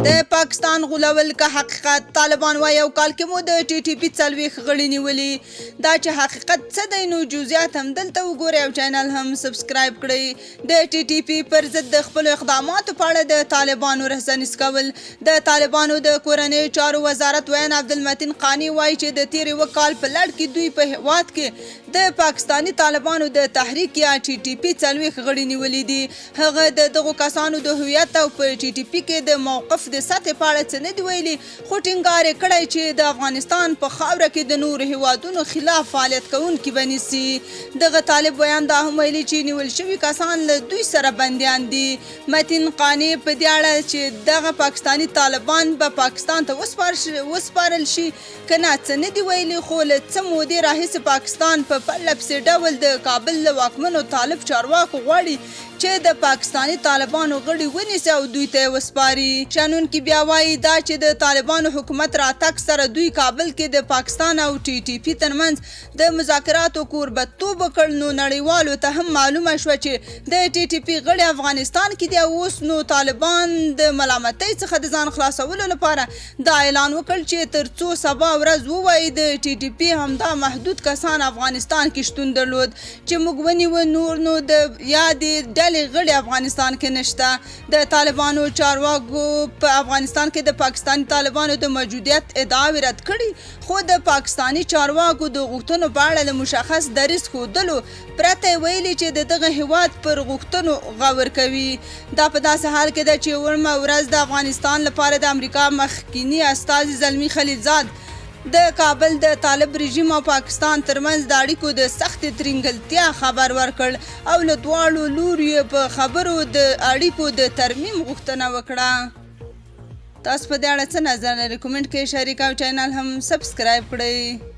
د پاکستان غولول که حقیقت طالبان وایي یو کال کې مو د ټي ټي پي 40 غړي نیولي دا چې حقیقت څه دی نو جزئیات هم دلته وګورئ او چینل هم سبسکرایب کړئ د ټي ټي پي پر ضد د خپلو اقداماتو په اړه د طالبانو رهزنیز کول د طالبانو د کورنیو چارو وزارت ویان عبدالمتین قانی وایي چې د تیر یو کال په لړ کې دوی په هیواد کې د پاکستاني طالبانو د تحریک یا ټي ټي پي 40 غړي نیولي دي هغه د دغو کسانو د هویت او په ټي ټي پي کې د موقف د سطح په اړه څه نه دی ویلي خو ټینګار یې کړی چې د افغانستان په خاوره کې د نورو هیوادونو خلاف فعالیت کوونکي به نیسي دغه طالب ویان دا هم ویلي چې نیول شوي کسان له دوی سره بندیان دي متین قانع په دې اړه چې دغه پاکستاني طالبان به پاکستان ته وسپارل شي که نه څه نه دی ویلي خو له څه مودې راهیسې پاکستان په پرله پسې ډول د کابل له واکمنو طالب چارواکو غواړي چې د پاکستاني طالبانو غړي ونیسي او دوی ته وسپاري شنونکي بیا وایي دا چې د طالبانو حکومت راتګ سره دوی کابل کې د پاکستان او ټي ټي پي ترمنځ د مذاکراتو کوربتوب وکړ نو نړیوالو ته هم معلومه شوه چې د ټي ټي پي غړي افغانستان کې دي اوس نو طالبان د ملامتۍ څخه د ځان خلاصولو لپاره دا اعلان وکړ چې تر څو سبا ورځ ووایي د ټي ټي پي همدا محدود کسان افغانستان کې شتون درلود چې موږ ونیو نور نو د یادې غړي افغانستان کې نشته د طالبانو چارواکو په افغانستان کې د پاکستاني طالبانو د موجودیت ادعاوې رد کړي خو د پاکستاني چارواکو د غوښتنو په اړه له مشخص دریځ ښودلو پرته ویلي چې د دغه هیواد پر غوښتنو غور کوي دا په داسې حال کې ده چې وړمه ورځ د افغانستان لپاره د امریکا مخکینی استازي زلمی خلیلزاد د کابل د طالب رژیم او پاکستان ترمنځ د اړیکو د سختې ترینګلتیا خبر ورکړ او له دواړو لوریو په خبرو د اړیکو د ترمیم غوښتنه وکړه تاسو په دې اړه څه نظر لرئ کومنټ کې شریک او چینل هم سبسکرایب کړئ